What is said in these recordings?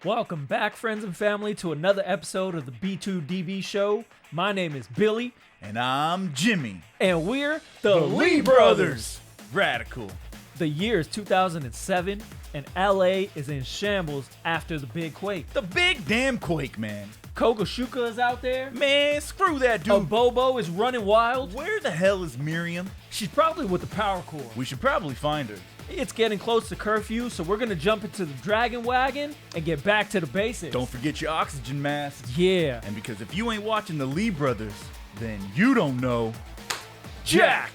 Welcome back, friends and family, to another episode of the B2DB show. My name is Billy. And I'm Jimmy. And we're the Lee Brothers. Radical. The year is 2007, and LA is in shambles after the big quake. The big damn quake, man. Koga Shuko is out there. Man, screw that dude. A Bobo is running wild. Where the hell is Marian? She's probably with the Power Corps. We should probably find her. It's getting close to curfew, so we're going to jump into the Dragon Wagon and get back to the basics. Don't forget your oxygen masks. Yeah. And because if you ain't watching the Lee Brothers, then you don't know Jack.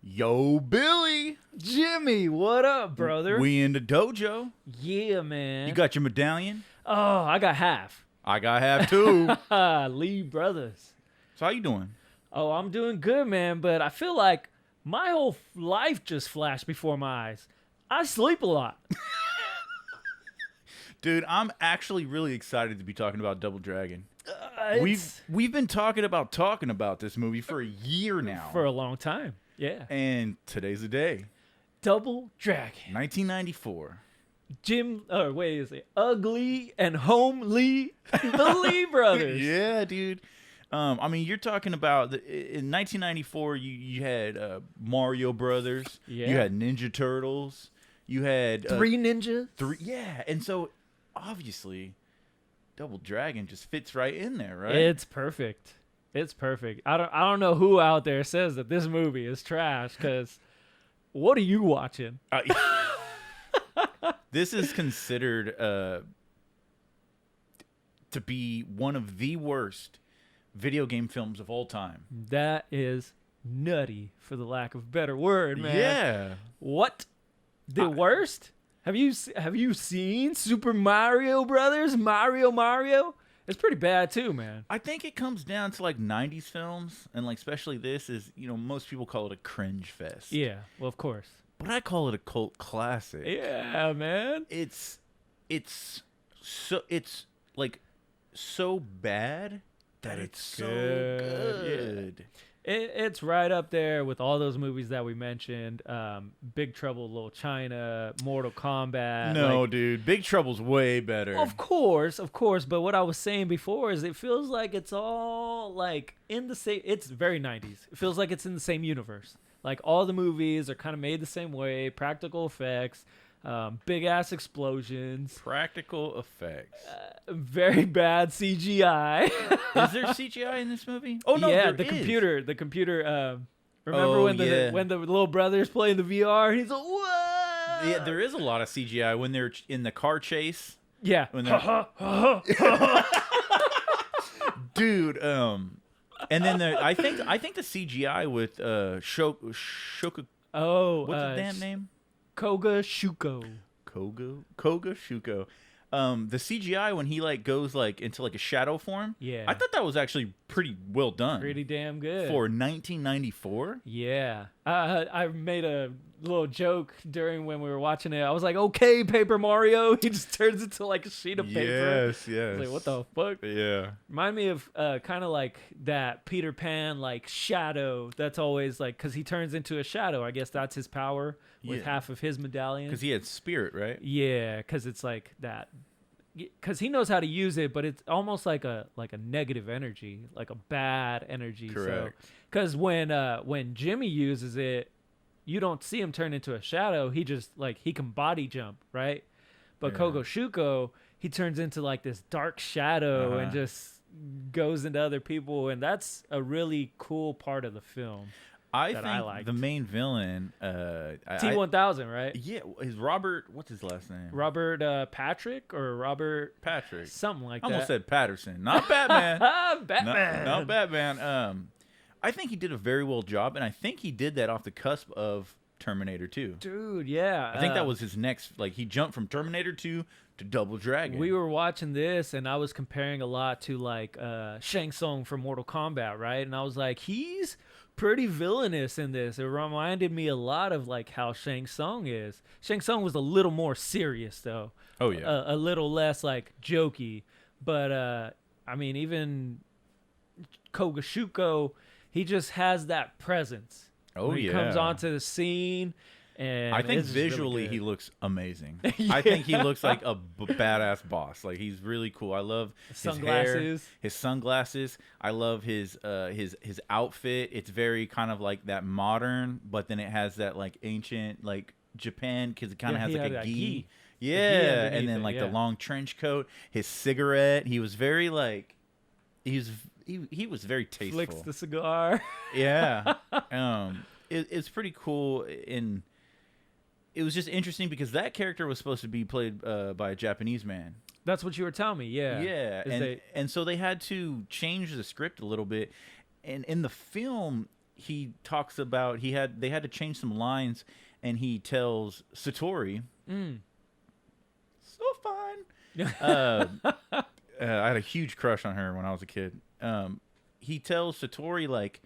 Yo, Billy. Jimmy, what up, brother? We in the dojo. Yeah, man. You got your medallion? Oh, I got half. I got half too. Lee Brothers. So how you doing? Oh, I'm doing good, man, but I feel like my whole life just flashed before my eyes. I sleep a lot. Dude, I'm actually really excited to be talking about Double Dragon. We've been talking about this movie for a year now. For a long time. Yeah. And today's the day. Double Dragon. 1994. Is it Ugly and Homely? The Lee Brothers. Yeah, dude. I mean, you're talking about in 1994. You had Mario Brothers. Yeah. You had Ninja Turtles. You had Three Ninjas. Yeah, and so obviously, Double Dragon just fits right in there, right? It's perfect. It's perfect. I don't know who out there says that this movie is trash, because what are you watching? This is considered to be one of the worst video game films of all time. That is nutty, for the lack of a better word, man. Yeah. What? The worst? Have you seen Super Mario Brothers? Mario? It's pretty bad too, man. I think it comes down to like 90s films, and like especially this is, most people call it a cringe fest. Yeah, well, of course. But I call it a cult classic. Yeah, man. It's like so bad that it's so good. Yeah. It's right up there with all those movies that we mentioned. Big Trouble in Little China, Mortal Kombat. No, dude. Big Trouble's way better. Of course. But what I was saying before is it feels like it's all like in the same. It's very 90s. It feels like it's in the same universe. Like all the movies are kind of made the same way. Practical effects. Big ass explosions. Practical effects. Very bad CGI. Is there CGI in this movie? Oh no, yeah, there the is. computer. Remember when the little brother's playing the VR? And he's like, "What?" Yeah, there is a lot of CGI when they're in the car chase. Yeah. When dude. And then I think the CGI with Shoko. Oh, what's the damn name? Koga Shuko. Koga Shuko. The CGI when he like goes like into like a shadow form. Yeah. I thought that was actually pretty well done. Pretty damn good. For 1994. Yeah. I made a little joke during when we were watching it. I was like, okay, Paper Mario. He just turns into like a sheet of paper. Yes. I was like, what the fuck? Yeah. Remind me of kind of like that Peter Pan like shadow that's always like, because he turns into a shadow. I guess that's his power with half of his medallion. Because he had spirit, right? Yeah, because it's like that. Because he knows how to use it, but it's almost like a negative energy, like a bad energy. Correct. Because when Jimmy uses it, you don't see him turn into a shadow. He just like he can body jump, right? But Koga Shuko, he turns into like this dark shadow and just goes into other people, and that's a really cool part of the film. I think the main villain, T-1000, right? Yeah, is Robert. What's his last name? Robert Patrick or Robert Patrick, something like I that. Almost said Patterson, not Batman. Batman, not Batman. I think he did a very well job, and I think he did that off the cusp of Terminator 2. Dude, yeah. I think that was his next. Like he jumped from Terminator 2 to Double Dragon. We were watching this, and I was comparing a lot to like Shang Tsung from Mortal Kombat, right? And I was like, he's pretty villainous in this. It reminded me a lot of like how Shang Tsung is. Shang Tsung was a little more serious though. Oh yeah. A little less like jokey, but I mean, even Koga Shuko, he just has that presence. Oh, when he yeah. comes onto the scene. And I think it's just visually really he good. looks amazing. Yeah. I think he looks like a badass boss. Like he's really cool. I love his hair, Sunglasses. his sunglasses. I love his outfit. It's very kind of like that modern, but then it has that like ancient like Japan because it kind of Yeah, has he like had a that gi. gi. Yeah, underneath and then it, like the yeah. long trench coat, his cigarette. He was very like he was very tasteful. Flicks the cigar. Yeah. It's pretty cool. In it was just interesting because that character was supposed to be played by a Japanese man. That's what you were telling me. Yeah. Yeah, Is and so they had to change the script a little bit. And in the film, he talks about they had to change some lines, and he tells Satori, so fine. I had a huge crush on her when I was a kid. He tells Satori like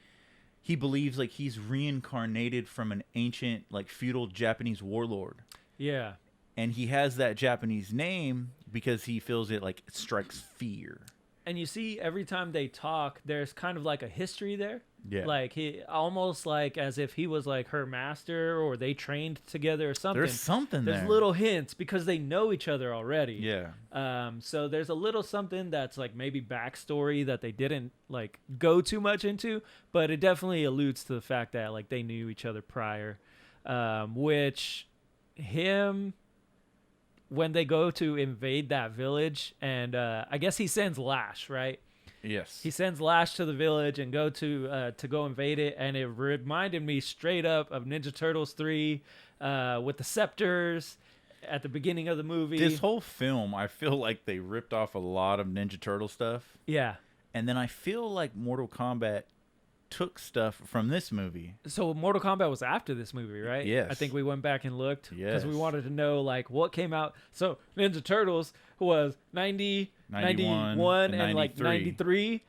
he believes like he's reincarnated from an ancient like feudal Japanese warlord. Yeah. And he has that Japanese name because he feels it like it strikes fear. And you see every time they talk, there's kind of like a history there. Yeah. Like he almost like as if he was like her master or they trained together or something. There's something There's there. little hints because they know each other already. Yeah. So there's a little something that's like maybe backstory that they didn't like go too much into, but it definitely alludes to the fact that like they knew each other prior. Which him when they go to invade that village and I guess he sends Lash, right? Yes. He sends Lash to the village and go to go invade it, and it reminded me straight up of Ninja Turtles 3 with the scepters at the beginning of the movie. This whole film, I feel like they ripped off a lot of Ninja Turtle stuff. Yeah. And then I feel like Mortal Kombat took stuff from this movie. So Mortal Kombat was after this movie, right? Yes. I think we went back and looked because we Yes. wanted to know like what came out. So Ninja Turtles was 90, 91 and like 93.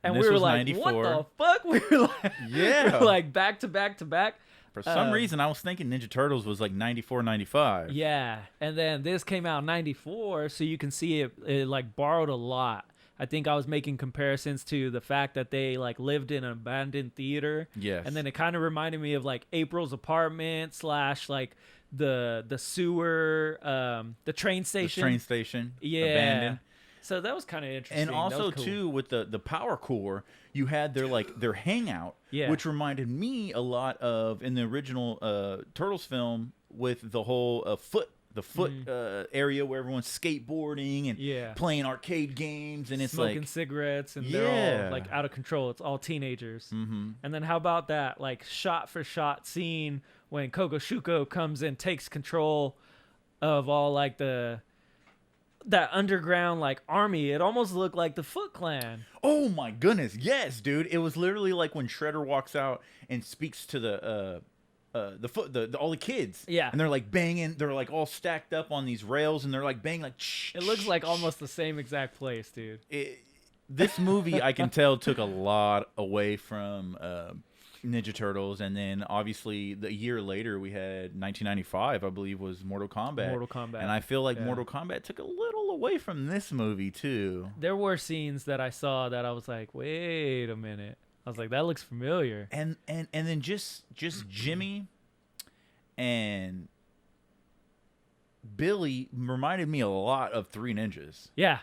And this we were was like, 94. what the fuck? We were like, Yeah. we were like back to back to back. For some reason, I was thinking Ninja Turtles was like 94, 95. Yeah. And then this came out in 94, so you can see it like borrowed a lot. I think I was making comparisons to the fact that they like lived in an abandoned theater. Yes. And then it kind of reminded me of like April's apartment / like the sewer, the train station. The train station. Yeah. Abandoned. So that was kind of interesting. And also That was cool. too with the power core, you had their hangout, Yeah. which reminded me a lot of in the original Turtles film with the whole foot area where everyone's skateboarding and Yeah. playing arcade games, and it's smoking like cigarettes and they're all Yeah. like out of control. It's all teenagers. Mm-hmm. And then how about that like shot for shot scene when Koga Shuko comes and takes control of all like that underground like army. It almost looked like the Foot Clan. Oh my goodness, yes, dude! It was literally like when Shredder walks out and speaks to the all the kids. Yeah. And they're like banging. They're like all stacked up on these rails, and they're like banging like. It looks like almost the same exact place, dude. This movie, I can tell, took a lot away from Ninja Turtles, and then obviously the year later we had 1995, I believe, was Mortal Kombat. Mortal Kombat. And I feel like Yeah. Mortal Kombat took a little away from this movie too. There were scenes that I saw that I was like, wait a minute. I was like, that looks familiar. And then just Jimmy and Billy reminded me a lot of Three Ninjas. Yeah.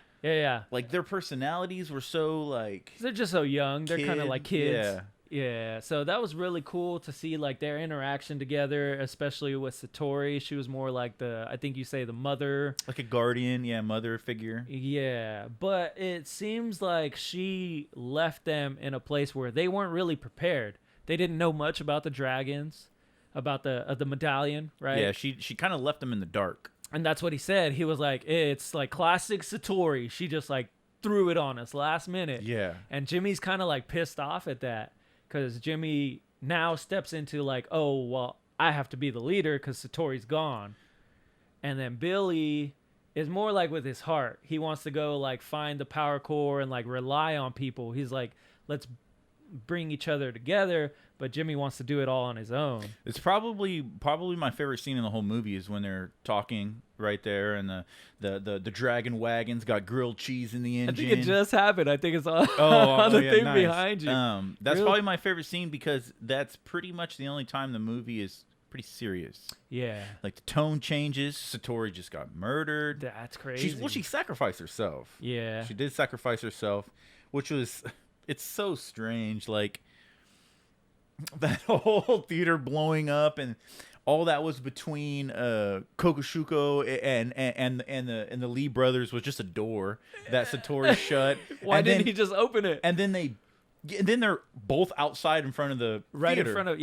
Like their personalities were so like They're just so young. They're kind of Kid, like kids. yeah. Yeah. So that was really cool to see like their interaction together, especially with Satori. She was more like I think you say the mother. like a guardian, mother figure. Yeah. But it seems like she left them in a place where they weren't really prepared. They didn't know much about the dragons, about the medallion, right? Yeah, she kind of left them in the dark. And that's what he said. He was like, it's like classic Satori. She just like threw it on us last minute. Yeah. And Jimmy's kind of like pissed off at that because Jimmy now steps into like, oh, well, I have to be the leader because Satori's gone. And then Billy is more like with his heart. He wants to go like find the power core and like rely on people. He's like, let's bring each other together, but Jimmy wants to do it all on his own. It's probably my favorite scene in the whole movie is when they're talking right there, and the Dragon Wagon's got grilled cheese in the engine. I think it just happened. I think it's on, on the thing nice. behind you. That's probably my favorite scene because that's pretty much the only time the movie is pretty serious. Yeah. Like the tone changes. Satori just got murdered. That's crazy. She sacrificed herself. Yeah. She did sacrifice herself, which was, it's so strange. Like that whole theater blowing up and all that was between Koga Shuko and the Lee brothers was just a door that Satori shut. Why didn't he just open it? And then they're both outside in front of the theater. In front of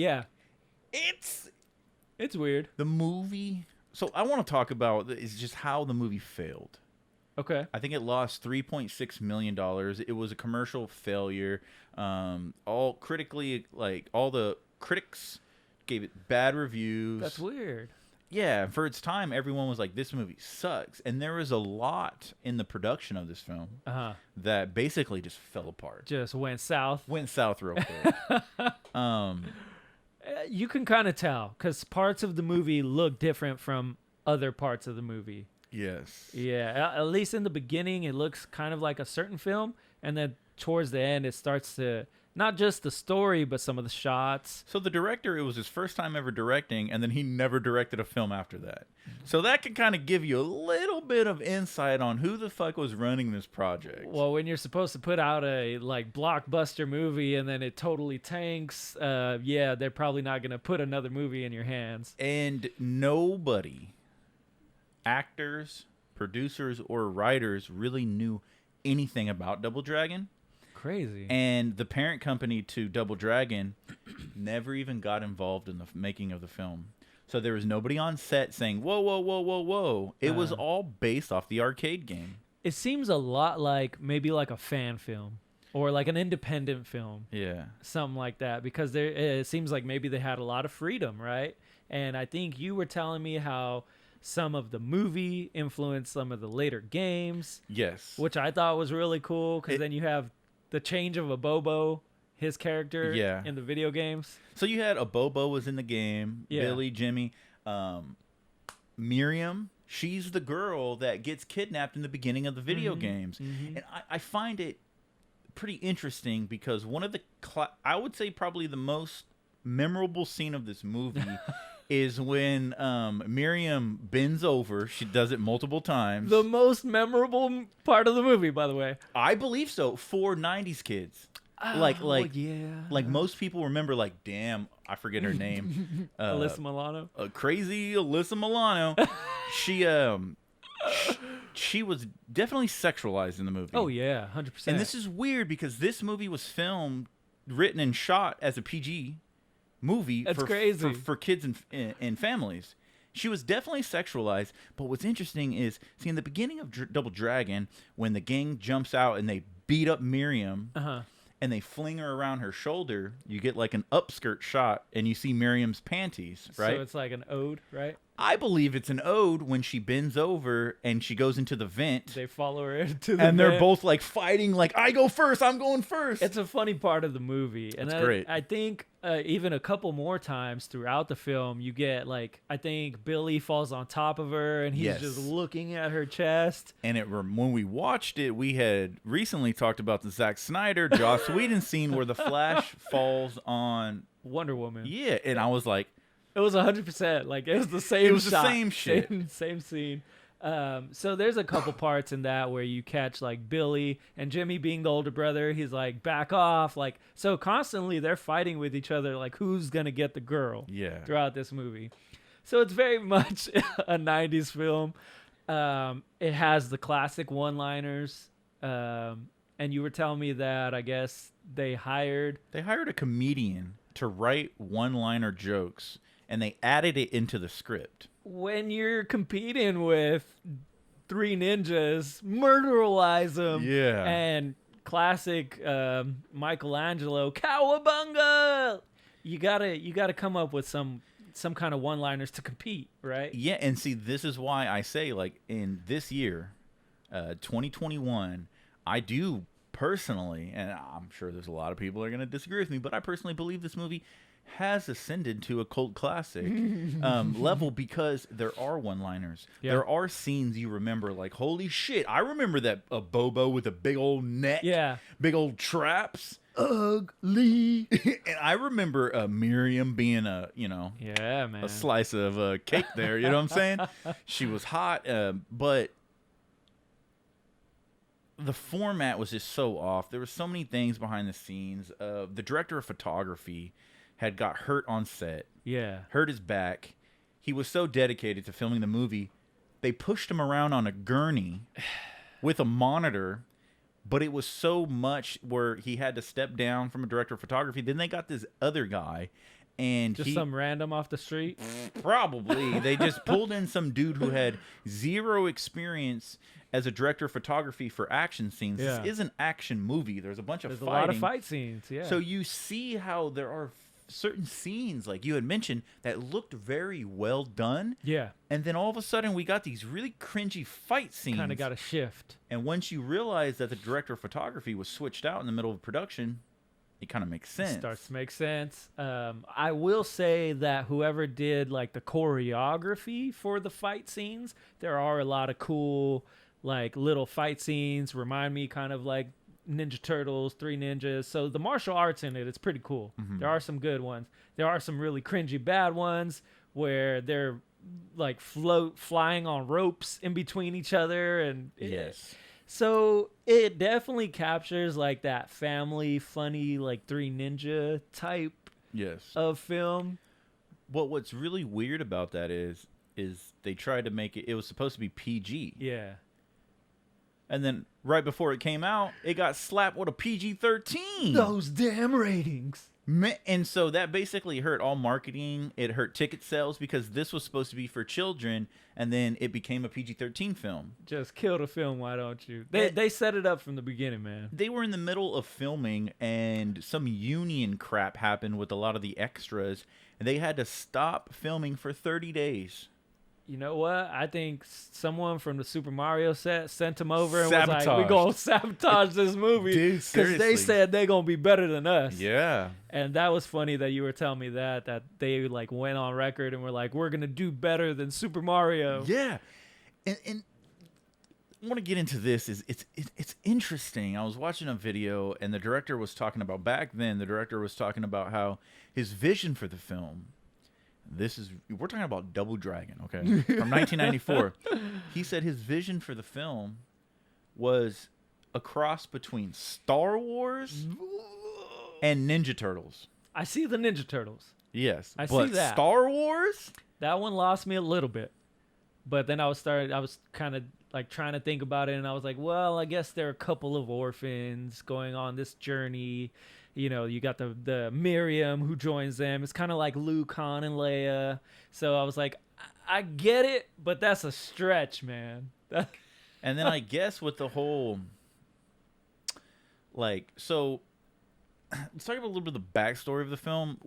It's weird. The movie. So I want to talk about is just how the movie failed. Okay. I think it lost $3.6 million. It was a commercial failure. All critically, like all the critics gave it bad reviews. That's weird. Yeah, for its time, everyone was like, "This movie sucks," and there was a lot in the production of this film that basically just fell apart. Just went south. Went south real quick. You can kind of tell because parts of the movie look different from other parts of the movie. Yes. Yeah, at least in the beginning, it looks kind of like a certain film, and then towards the end, it starts to not just the story, but some of the shots. So the director, it was his first time ever directing, and then he never directed a film after that. So that can kind of give you a little bit of insight on who the fuck was running this project. Well, when you're supposed to put out a like blockbuster movie and then it totally tanks, yeah, they're probably not going to put another movie in your hands. And nobody, actors, producers, or writers really knew anything about Double Dragon. Crazy. And the parent company to Double Dragon never even got involved in the making of the film. So there was nobody on set saying, whoa, whoa, whoa, whoa, whoa. It was all based off the arcade game. It seems a lot like maybe like a fan film or like an independent film. Yeah. Something like that, because it seems like maybe they had a lot of freedom, right? And I think you were telling me how some of the movie influenced some of the later games. Yes. Which I thought was really cool, because then you have the change of Abobo, his character in the video games. So you had Abobo was in the game, Billy, Jimmy, Miriam. She's the girl that gets kidnapped in the beginning of the video games. And I find it pretty interesting because one of the, I would say probably the most memorable scene of this movie is when Miriam bends over. She does it multiple times. The most memorable part of the movie, by the way. I believe so, for 90s kids. Like most people remember, like, damn, I forget her name. Alyssa Milano. Crazy Alyssa Milano. She was definitely sexualized in the movie. Oh, yeah, 100%. And this is weird because this movie was filmed, written, and shot as a PG movie. That's crazy. For kids and families. She was definitely sexualized, but what's interesting is, see, in the beginning of Double Dragon, when the gang jumps out and they beat up Miriam, and they fling her around her shoulder, you get like an upskirt shot, and you see Miriam's panties, right? So it's like an ode, right? I believe it's an ode when she bends over and she goes into the vent. They follow her into the and vent. They're both like fighting, like, I go first, I'm going first. It's a funny part of the movie. And That's great. I think even a couple more times throughout the film, you get like, I think Billy falls on top of her and he's just looking at her chest. And when we watched it, we had recently talked about the Zack Snyder, Joss Whedon scene where the Flash falls on Wonder Woman. Yeah, and I was like, it was 100%. Like, it was the same It was shot. the same shit. Same scene. So there's a couple parts in that where you catch like Billy and Jimmy being the older brother. He's like, back off. Like, so constantly they're fighting with each other. Like, who's going to get the girl throughout this movie. So it's very much a 90s film. It has the classic one-liners. And you were telling me that I guess they hired a comedian to write one-liner jokes, and they added it into the script. When you're competing with three ninjas, murderalize them. Yeah. And classic Michelangelo, cowabunga. You gotta come up with some kind of one-liners to compete, right? Yeah, and see, this is why I say, like, in this year, 2021, I do personally, and I'm sure there's a lot of people that are going to disagree with me, but I personally believe this movie has ascended to a cult classic level because there are one-liners. Yeah. There are scenes you remember, like, holy shit, I remember that Bobo with a big old neck, big old traps. Ugly. And I remember Marian being a slice of cake there, you know what I'm saying? She was hot, but the format was just so off. There were so many things behind the scenes. The director of photography had got hurt on set. Yeah. Hurt his back. He was so dedicated to filming the movie, they pushed him around on a gurney with a monitor, but it was so much where he had to step down from a director of photography. Then they got this other guy, and just some random off the street? Probably. They just pulled in some dude who had zero experience as a director of photography for action scenes. Yeah. This is an action movie. There's a bunch of fighting. There's a lot of fight scenes, yeah. So you see how there are certain scenes, like you had mentioned, that looked very well done. Yeah. And then all of a sudden we got these really cringy fight scenes. Kind of got a shift. And once you realize that the director of photography was switched out in the middle of production, it kind of makes sense. It starts to make sense. I will say that whoever did like the choreography for the fight scenes, there are a lot of cool like little fight scenes. Remind me kind of like Ninja Turtles, Three Ninjas. So the martial arts in it's pretty cool. Mm-hmm. There are some good ones. There are some really cringy bad ones where they're like flying on ropes in between each other, and yes. So it definitely captures like that family funny like Three Ninja type of film. But what's really weird about that is they tried to make it was supposed to be PG. Yeah. And then right before it came out, it got slapped with a PG-13. Those damn ratings. And so that basically hurt all marketing. It hurt ticket sales because this was supposed to be for children, and then it became a PG-13 film. Just kill the film, why don't you? They set it up from the beginning, man. They were in the middle of filming, and some union crap happened with a lot of the extras, and they had to stop filming for 30 days. You know what? I think someone from the Super Mario set sent them over and was like, we're going to sabotage this movie. Because they said they're going to be better than us. Yeah. And that was funny that you were telling me that they like went on record and were like, we're going to do better than Super Mario. Yeah. And I want to get into this. It's interesting. I was watching a video, and the director was talking about, back then, the director was talking about how his vision for the film, we're talking about Double Dragon, okay, from 1994. He said his vision for the film was a cross between Star Wars and Ninja Turtles. I see the Ninja Turtles. Yes, I see that. Star Wars? That one lost me a little bit. But then I was kind of like trying to think about it, and I was like, well, I guess there are a couple of orphans going on this journey. You know, you got the Miriam who joins them. It's kind of like Luke, Han, and Leia. So I was like, I get it, but that's a stretch, man. And then I guess with the whole, like, so let's talk about a little bit of the backstory of the film.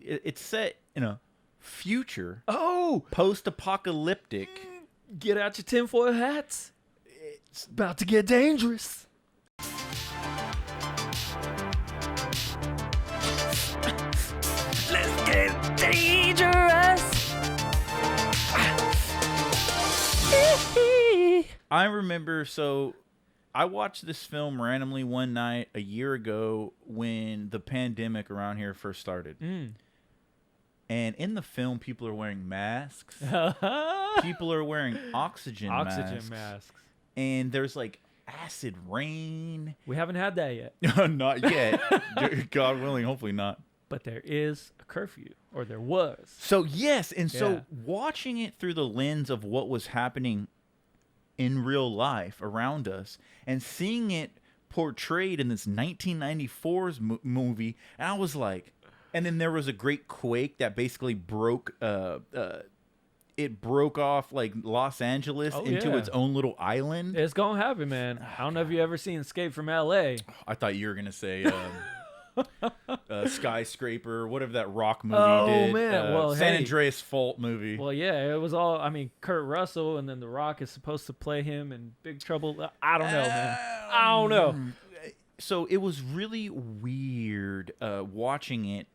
It's set in a future, post-apocalyptic. Get out your tinfoil hats. It's about to get dangerous. Let's get dangerous. I remember, so I watched this film randomly one night a year ago when the pandemic around here first started. And in the film, people are wearing masks. People are wearing oxygen masks. And there's like acid rain. We haven't had that yet. Not yet. God willing, hopefully not. But there is a curfew, or there was. So yes, and so watching it through the lens of what was happening in real life around us, and seeing it portrayed in this 1994's movie, and I was like, and then there was a great quake that basically broke off like Los Angeles into its own little island. It's gonna happen, man. I don't know if you ever seen Escape from L.A. I thought you were gonna say Skyscraper, whatever that rock movie did. Oh man, well, San Andreas Fault movie. Well, yeah, it was all. I mean, Kurt Russell, and then The Rock is supposed to play him in Big Trouble. I don't know, man. I don't know. So it was really weird watching it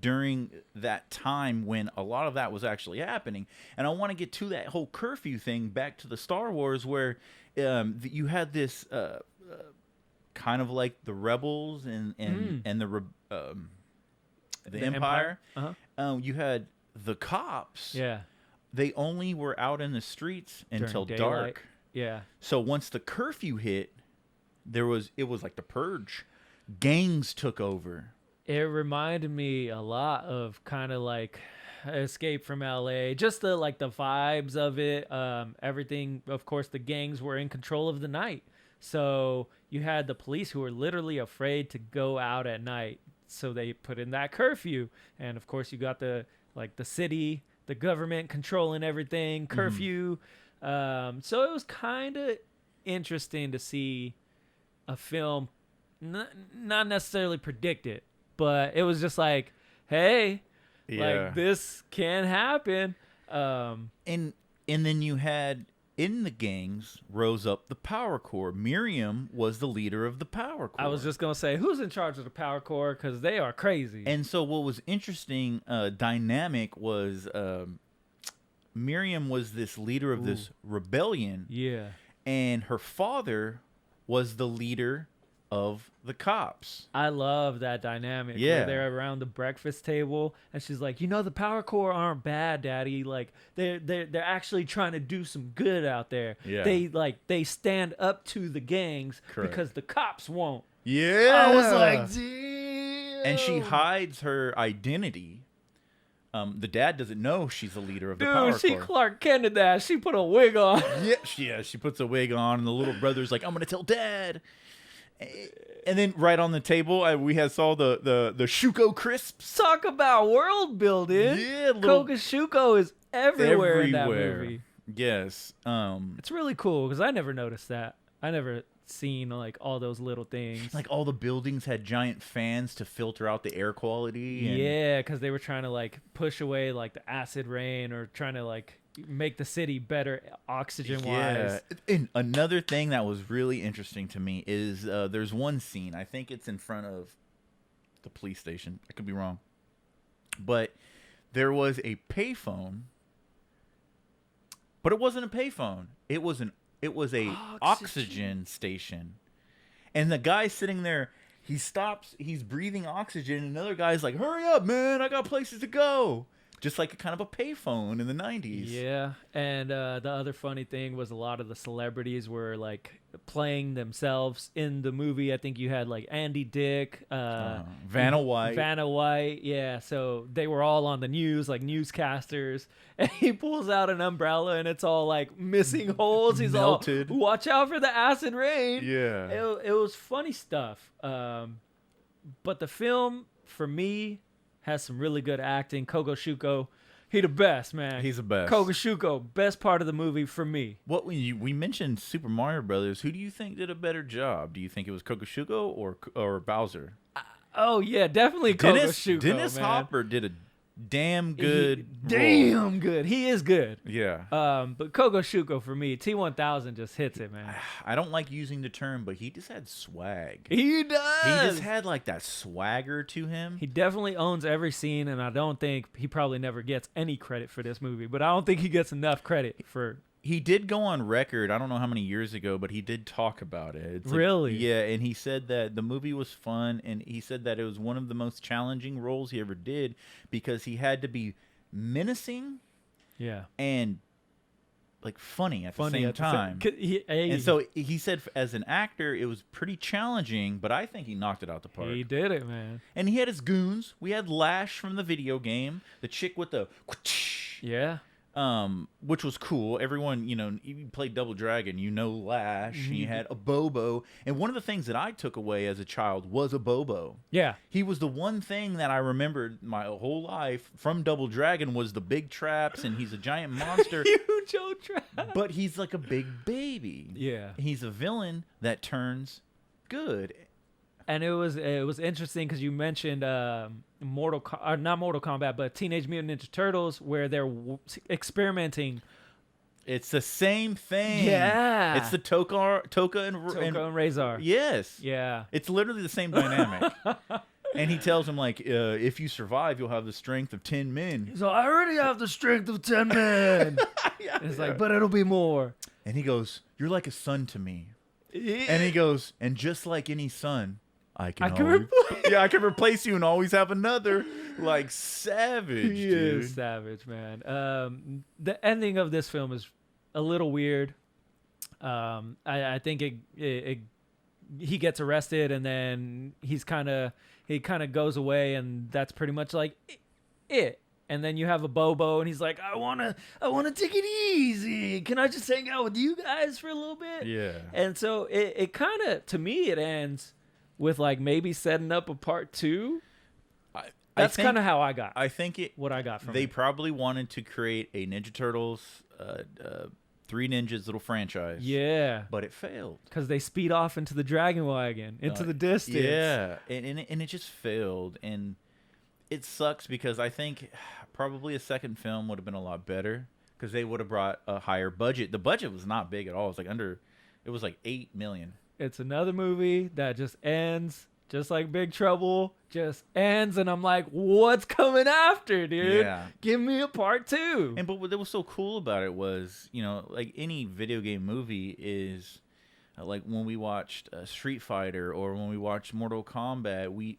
during that time when a lot of that was actually happening. And I want to get to that whole curfew thing, back to the Star Wars, where you had this kind of like the rebels and the Empire. Uh-huh. You had the cops. Yeah. They only were out in the streets until During daylight. dark. Yeah. So once the curfew hit, it was like the purge. Gangs took over. It reminded me a lot of kind of like Escape from LA, just the vibes of it. Everything, of course, the gangs were in control of the night. So you had the police who were literally afraid to go out at night. So they put in that curfew. And of course you got the city, the government controlling everything, curfew. So it was kind of interesting to see a film not necessarily predict it, but it was just like, hey, like this can happen. And then you had, in the gangs rose up the Power Corps. Miriam was the leader of the Power Corps. I was just gonna say, who's in charge of the Power Corps, because they are crazy. And so what was interesting dynamic was Miriam was this leader of this rebellion. Yeah. And her father was the leader of the cops. I love that dynamic. Yeah. Where they're around the breakfast table and she's like, the Power Corps aren't bad, Daddy. Like they're actually trying to do some good out there. Yeah. They stand up to the gangs. Correct. Because the cops won't. Yeah. I was like, damn. And she hides her identity. The dad doesn't know she's the leader of the Power Corps. Dude, she Clark Kented that. She put a wig on. She puts a wig on, and the little brother's like, I'm going to tell Dad. And then right on the table, we saw the Shuko crisps. Talk about world building. Yeah. Koga Shuko is everywhere in that movie. Yes. It's really cool because I never noticed that. I never seen like all those little things. Like all the buildings had giant fans to filter out the air quality. And yeah, because they were trying to like push away like the acid rain or trying to like make the city better oxygen wise. And another thing that was really interesting to me is there's one scene, I think it's in front of the police station, I could be wrong, but there was a payphone, but it wasn't a payphone, it was a oxygen station. And the guy sitting there, he stops, he's breathing oxygen, and another guy's like, hurry up, man, I got places to go. Just like a kind of a payphone in the 90s. Yeah, and the other funny thing was a lot of the celebrities were like playing themselves in the movie. I think you had like Andy Dick, Vanna White. Yeah, so they were all on the news, like newscasters. And he pulls out an umbrella, and it's all like missing holes. He's melted. All, watch out for the acid rain. Yeah, it was funny stuff. But the film, for me, has some really good acting. Koga Shuko, he the best, man. He's the best. Koga Shuko, best part of the movie for me. What we mentioned Super Mario Brothers. Who do you think did a better job? Do you think it was Koga Shuko or Bowser? Oh yeah, definitely Koga Shuko. Dennis Hopper did a damn good good. He is good. Yeah. But Koga Shuko for me, T1000 just hits it, man. I don't like using the term, but he just had swag. He does. He just had like that swagger to him. He definitely owns every scene, and I don't think he probably never gets any credit for this movie, but I don't think he gets enough credit for. He did go on record, I don't know how many years ago, but he did talk about it. It's really? Like, yeah, and he said that the movie was fun, and he said that it was one of the most challenging roles he ever did because he had to be menacing and like funny at the same time. And so he said as an actor, it was pretty challenging, but I think he knocked it out the park. He did it, man. And he had his goons. We had Lash from the video game, the chick with the... Yeah. Which was cool. Everyone, you played Double Dragon, Lash, and you had a Bobo. And one of the things that I took away as a child was a Bobo. Yeah. He was the one thing that I remembered my whole life from Double Dragon was the big traps, and he's a giant monster. Huge old trap. But he's like a big baby. Yeah. He's a villain that turns good. And it was interesting because you mentioned not Mortal Kombat, but Teenage Mutant Ninja Turtles, where they're experimenting It's the same thing. Yeah. It's the Toka and Razor. Yes. Yeah. It's literally the same dynamic. And he tells him, like, if you survive, you'll have the strength of 10 men. So I already have the strength of 10 men. It's like, but it'll be more. And he goes, you're like a son to me. Yeah. And he goes, and just like any son, I can replace you and always have another. Like, savage, He dude. is savage, man. The ending of this film is a little weird. I think he gets arrested and then he kind of goes away, and that's pretty much like it. And then you have a Bobo, and he's like, I wanna take it easy. Can I just hang out with you guys for a little bit? Yeah. And so it kind of, to me, it ends with like maybe setting up a part 2. That's kind of how I got. I think what I got from they it. probably wanted to create a Ninja Turtles, Three Ninjas little franchise. Yeah. But it failed. Because they speed off into the Dragon Wagon, into the distance. Yeah. And it just failed. And it sucks because I think probably a second film would have been a lot better because they would have brought a higher budget. The budget was not big at all. It was like $8 million. It's another movie that just ends just like Big Trouble, just ends, and I'm like, what's coming after, dude? Yeah. Give me a part 2. And but what was so cool about it was, you know, like any video game movie is like when we watched Street Fighter or when we watched Mortal Kombat, we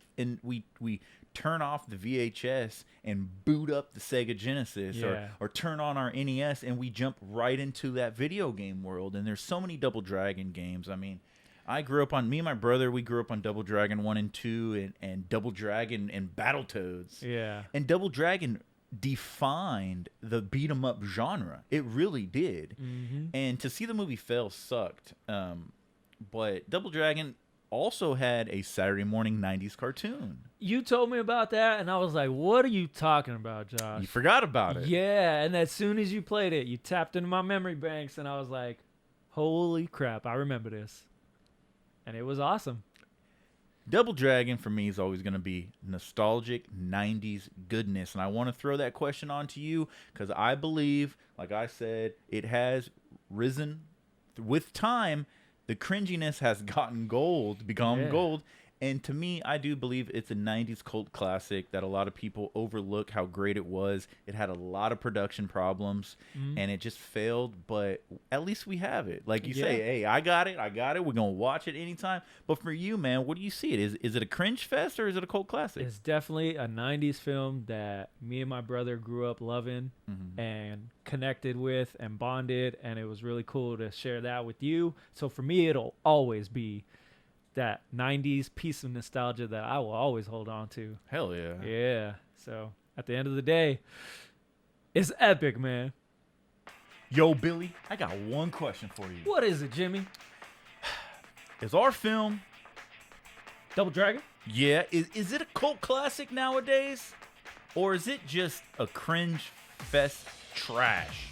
turn off the VHS and boot up the Sega Genesis or turn on our NES and we jump right into that video game world. And there's so many Double Dragon games. I mean, me and my brother, we grew up on Double Dragon 1 and 2 and Double Dragon and Battletoads. Yeah. And Double Dragon defined the beat 'em up genre. It really did. Mm-hmm. And to see the movie fail sucked. But Double Dragon also had a Saturday morning 90s cartoon. You told me about that, and I was like, what are you talking about, Josh? You forgot about it. Yeah, and as soon as you played it, you tapped into my memory banks, and I was like, holy crap, I remember this. And it was awesome. Double Dragon for me is always going to be nostalgic 90s goodness. And I want to throw that question on to you because I believe, like I said, it has risen with time. The cringiness has become gold. And to me, I do believe it's a 90s cult classic that a lot of people overlook how great it was. It had a lot of production problems, and it just failed, but at least we have it. Like you say, hey, I got it. We're going to watch it anytime. But for you, man, what do you see it? Is it a cringe fest or is it a cult classic? It's definitely a 90s film that me and my brother grew up loving and connected with and bonded, and it was really cool to share that with you. So for me, it'll always be that 90s piece of nostalgia that I will always hold on to. Hell yeah. Yeah. So at the end of the day, it's epic, man. Yo, Billy, I got one question for you. What is it, Jimmy? Is our film Double Dragon? Yeah. Is it a cult classic nowadays? Or is it just a cringe fest trash?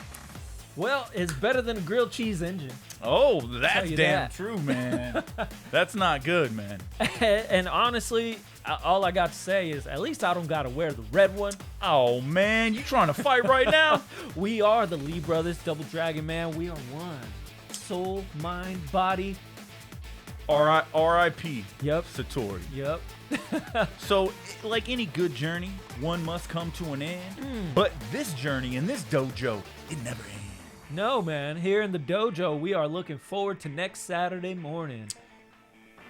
Well, it's better than a grilled cheese engine. Oh, that's damn that. true, man. That's not good, man. And honestly, all I got to say is at least I don't got to wear the red one. Oh, man. You trying to fight right now? We are the Lee Brothers, Double Dragon, man. We are one. Soul, mind, body. R.I.P. Yep. Satori. Yep. So, like any good journey, one must come to an end. But this journey in this dojo, it never ends. No, man. Here in the dojo, we are looking forward to next Saturday morning.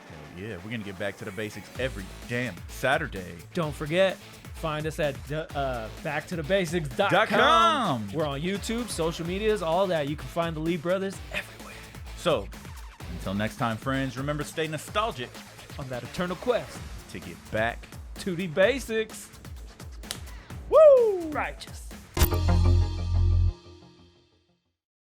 Hell yeah, we're going to get back to the basics every damn Saturday. Don't forget, find us at backtothebasics.com. We're on YouTube, social medias, all that. You can find the Lee Brothers everywhere. So, until next time, friends, remember to stay nostalgic on that eternal quest to get back to the basics. Woo! Righteous.